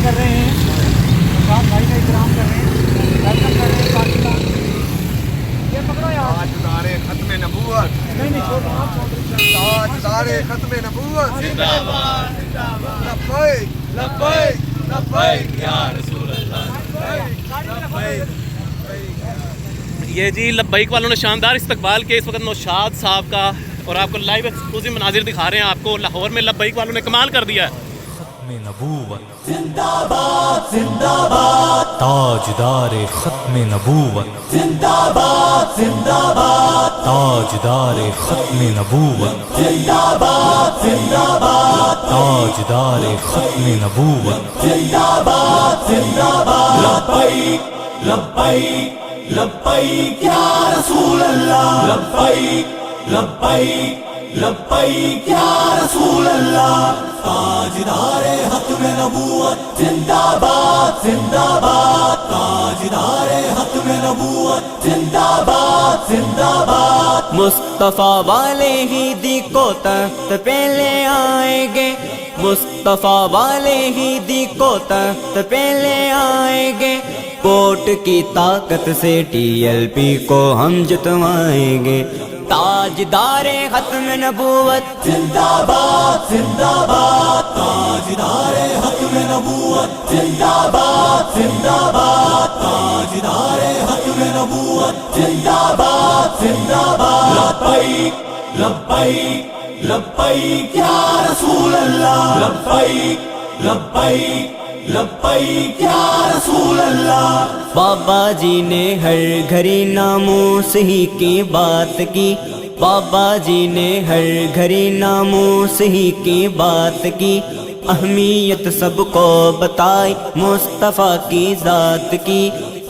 कर रहे हैं, साथ भाई का इकराम कर रहे हैं, वेलकम कर रहे हैं पाकिस्तान। ये पकड़ो यार, ताजदारे खत्म नबूवत, नहीं नहीं छोड़ आप ताजदारे खत्म नबूवत जिंदाबाद जिंदाबाद, लब्बैक लब्बैक लब्बैक या रसूल अल्लाह, लब्बैक। ये जी लब्बैक वालों ने शानदार इस्तकबाल किया इस वक्त नौशाद साहब का, और आपको लाइव एक्सक्लूसिव मनाजिर दिखा रहे हैं। आपको लाहौर में लब्बैक वालों ने कमाल कर दिया है। खत्म नबूवत जिंदाबाद जिंदाबाद, ताजदार खत्म नबूवत जिंदाबाद जिंदाबाद, ताजदार खत्म नबूवत जिंदाबाद जिंदाबाद, ताजदार खत्म नबूवत जिंदाबाद जिंदाबाद, लब्बैक लब्बैक लब्बैक या रसूल अल्लाह, लब्बैक लब्बैक लब्बैक या रसूल अल्लाह, ताजदारे खत्म नबूवत जिंदाबाद जिंदाबाद, ताजदारे खत्म नबूवत जिंदाबाद जिंदाबाद, मुस्तफा वाले ही दी को तख्त पे ले आएंगे, मुस्तफा वाले ही दी को तख्त पे ले आएंगे, कोर्ट की ताकत से टीएलपी को हम जितवाएंगे, ताजदारे खत्म नबूवत जिंदाबाद जिंदाबाद, ताजदारे खत्म नबूवत जिंदाबाद जिंदाबाद, ताजदारे खत्म नबूवत जिंदाबाद जिंदाबाद, लब्बैक लब्बैक लब्बैक या रसूल अल्लाह, लब्बैक लब्बैक लब्बैक या रसूल अल्लाह। बाबा जी ने हर घड़ी नामूस ही की बात की, बाबा जी ने हर घड़ी नामूस ही की बात की, अहमियत सबको बताई मुस्तफ़ा की ज़ात की,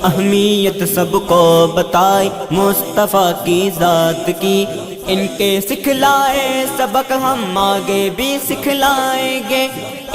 अहमियत सबको बताई मुस्तफ़ा की ज़ात की, इनके सिखलाए सबक हम आगे भी सिखलाएंगे,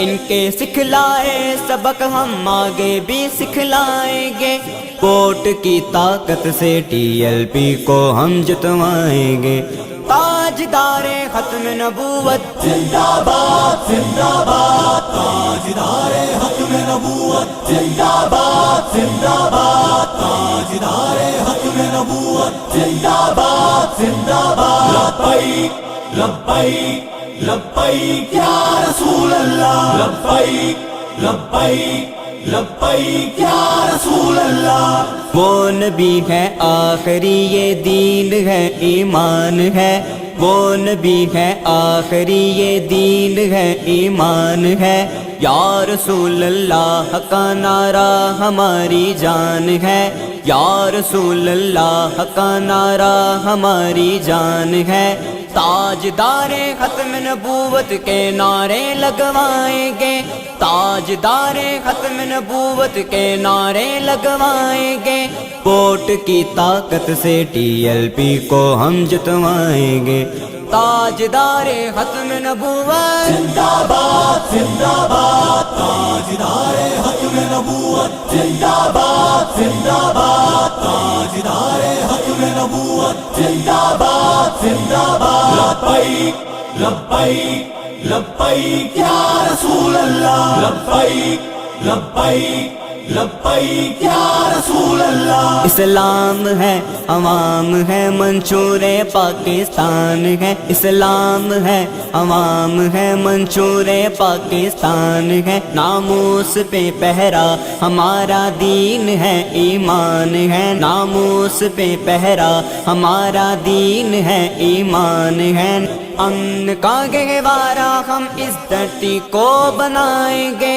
इनके सिखलाए सबक हम आगे भी सिखलाएंगे, कोर्ट की ताकत से टीएलपी को हम जितवाएंगे, ताजदारे खत्म नबूवत जिंदाबाद जिंदाबाद, ताजदारे खत्म नबूवत जिंदाबाद जिंदाबाद, ताजदारे खत्म नबूवत जिंदाबाद जिंदाबाद, लब्बैक लब्बैक लब्बैक या रसूल अल्लाह, लब्बैक लब्बैक लब्बैक या रसूल अल्लाह। वो नबी है आखिरी ये दीन है ईमान है, वो नबी है आखिरी ये दीन है ईमान है, या रसूल अल्लाह का नारा हमारी जान है, या रसूल अल्लाह का नारा हमारी जान है, ताजदारे खत्म नबूवत के नारे लगवाएंगे, ताजदारे खत्म नबूवत के नारे लगवाएंगे, कोर्ट की ताकत से टीएलपी को हम जितवाएंगे, ताजदारे खत्म नबूवत जिंदाबाद जिंदाबाद, ताजदारे खत्म नबूवत जिंदाबाद जिंदाबाद, ताजदारे खत्म नबूवत जिंदाबाद जिंदाबाद, लब्बैक लब्बैक लब्बैक या रसूल अल्लाह, लब्बैक लब्बैक लब्बैक या रसूल अल्लाह। इस्लाम है अवाम है मंशूरे पाकिस्तान है, इस्लाम है अवाम है मंशूरे पाकिस्तान है, नामूस पे पहरा हमारा दीन है ईमान है, नामूस पे पहरा हमारा दीन है ईमान है, अमन का गहवारा हम इस धरती को बनाएंगे,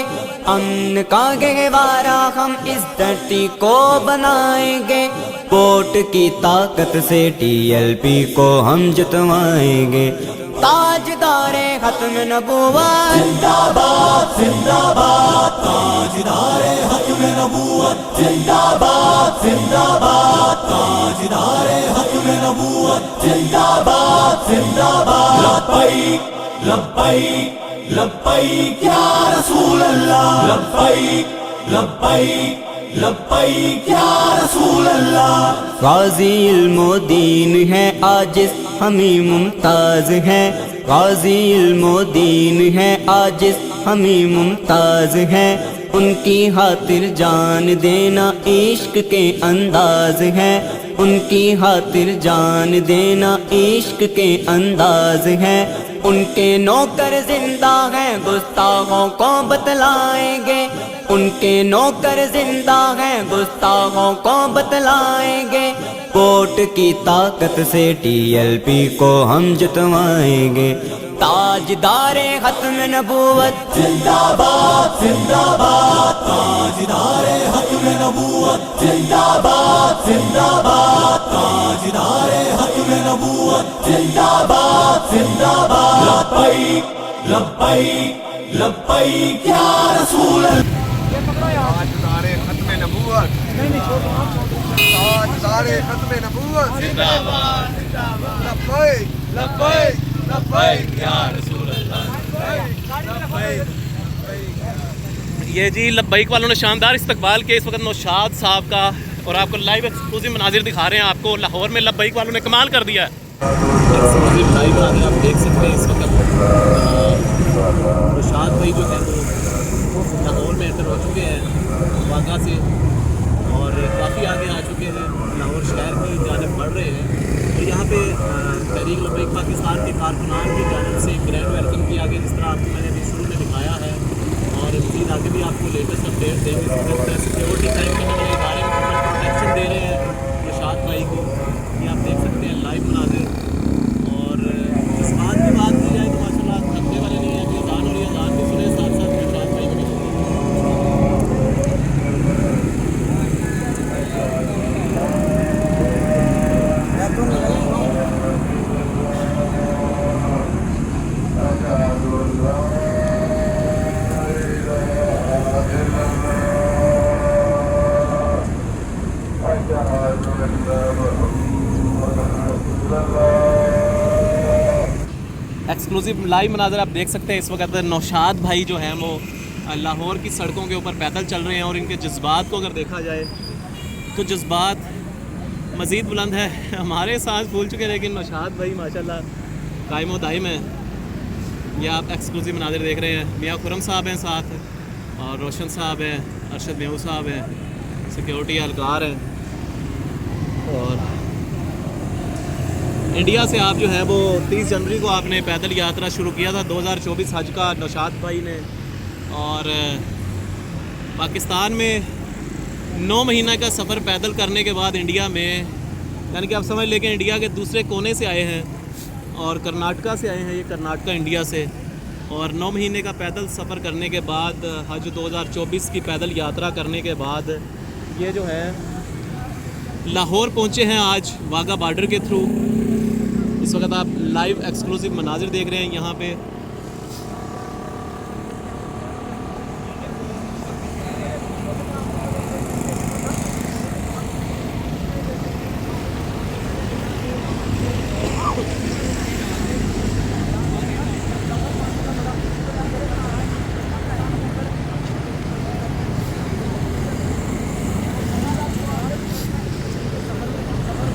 अमन का गहवारा हम इस धरती को बनाएंगे, कोर्ट की ताकत से टीएलपी को हम जितवाएंगे, ताजदारे खत्म नबूवत जिंदाबाद जिंदाबाद, ताजदारे खत्म नबूवत जिंदाबाद जिंदाबाद, ताजदारे खत्म नबूवत जिंदाबाद जिंदाबाद, लब्बैक लब्बैक लब्बैक या रसूल अल्लाह, लब्बैक लब्बैक लब्बैक या रसूल अल्लाह। गाजी इल्मुद्दीन है आजिज़ हमी मुमताज है, गाजी इल्मुद्दीन है आजिज़ हमी मुमताज है, ان کی خاطر جان دینا عشق کے انداز ہے، ان کی خاطر جان دینا عشق کے انداز ہے، ان کے نوکر زندہ ہیں گستاخوں کو بتلائیں گے، ان کے نوکر زندہ ہیں گستاخوں کو بتلائیں گے، ووٹ کی طاقت سے ٹی ایل پی کو ہم جتوائیں گے، تاجدار ختم نبوت زندہ باد زندہ باد، تاجدار ختم نبوت زندہ باد زندہ باد، تاجدار ختم نبوت زندہ باد زندہ باد، لبیک لبیک لبیک یا رسول اللہ۔ تاجدار ختم نبوت، تاجدار ختم نبوت زندہ باد زندہ باد، لبیک لبیک لبیک یا رسول اللہ، یہ جی لبیک والوں نے شاندار استقبال کیا اس وقت نوشاد صاحب کا، اور آپ کو لائیو ایکسکلوسیو مناظر دکھا رہے ہیں آپ کو لاہور میں لبیک والوں نے کمال کر دیا ہے۔ ایکسکلوسیو لائیو مناظر آپ دیکھ سکتے ہیں اس وقت نوشاد بھائی جو ہے وہ لاہور میں انٹر ہو چکے ہیں واقعہ سے، اور کافی آگے آ چکے ہیں، لاہور شہر کی جانب بڑھ رہے ہیں، اور یہاں پہ تحریک لبیک پاکستان کے کارکنان کی جانب سے گرینڈ ویلکم کیا گیا، جس طرح آپ کو میں نے ابھی شروع میں دکھایا ہے، اور مزید آگے بھی آپ کو لیٹسٹ اپڈیٹ دیں گے۔ سیکورٹی ٹائم کے اندر ادارے پروٹیکشن دے رہے ہیں نوشاد بھائی کو، یہ آپ دیکھ سکتے ہیں لائیو مناظر، اور اس بات کی بات کی جائے تو ماشاء اللہ تھکنے والے نہیں ہیں، کہ اذان ہو رہی ہے، اذان بھی سنے ساتھ ساتھ نوشاد بھائی کو بھی سنیں۔ ایکسکلوسیو لائیو مناظر آپ دیکھ سکتے ہیں اس وقت نوشاد بھائی جو ہیں وہ لاہور کی سڑکوں کے اوپر پیدل چل رہے ہیں، اور ان کے جذبات کو اگر دیکھا جائے تو جذبات مزید بلند ہے، ہمارے سانس پھول چکے ہیں، لیکن نوشاد بھائی ماشاءاللہ قائم و دائم ہیں۔ یہ آپ ایکسکلوسیو مناظر دیکھ رہے ہیں، میاں خرم صاحب ہیں ساتھ، اور روشن صاحب ہیں، ارشد میو صاحب ہیں، سیکیورٹی اہلکار ہیں، اور انڈیا سے آپ جو ہے وہ 30 جنوری کو آپ نے پیدل یاترا شروع کیا تھا 2024 حج کا نوشاد بھائی نے، اور پاکستان میں 9 مہینہ کا سفر پیدل کرنے کے بعد انڈیا میں، یعنی کہ آپ سمجھ لیں کہ انڈیا کے دوسرے کونے سے آئے ہیں، اور کرناٹکا سے آئے ہیں، یہ کرناٹکا انڈیا سے، اور 9 مہینے کا پیدل سفر کرنے کے بعد حج 2024 کی پیدل یاترا کرنے کے بعد یہ جو ہے لاہور پہنچے ہیں آج واگا بارڈر کے تھرو۔ اس وقت آپ لائیو ایکسکلوسیو مناظر دیکھ رہے ہیں یہاں پہ،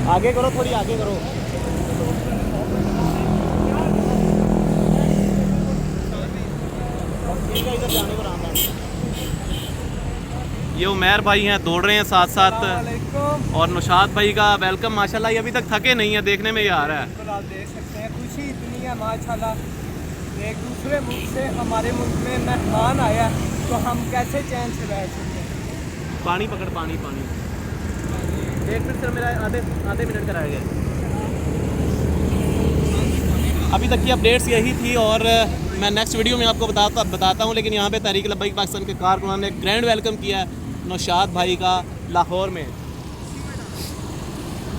آگے کرو، تھوڑی آگے کرو۔ یہ عمیر بھائی ہیں، دوڑ رہے ہیں ساتھ ساتھ، اور نوشاد بھائی کا ویلکم ماشاءاللہ، یہ ابھی تک تھکے نہیں ہیں، دیکھنے میں یہ آ رہا ہے۔ آپ دیکھ سکتے ہیں خوشی اتنی ہے ماشاءاللہ، ایک دوسرے ملک سے ہمارے ملک میں مہمان آیا تو ہم کیسے چین سے بیٹھ سکتے ہیں۔ پانی پکڑ، پانی پانی، 1 منٹ سر، میرا آدھے منٹ کرایا گیا۔ ابھی تک کی اپڈیٹس یہی تھی، اور میں نیکسٹ ویڈیو میں آپ کو بتاتا ہوں، لیکن یہاں پہ تحریک لبیک پاکستان کے کارکنان نے گرینڈ ویلکم کیا ہے نوشاد بھائی کا لاہور میں۔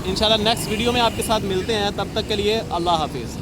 انشاءاللہ نیکسٹ ویڈیو میں آپ کے ساتھ ملتے ہیں، تب تک کے لیے اللہ حافظ۔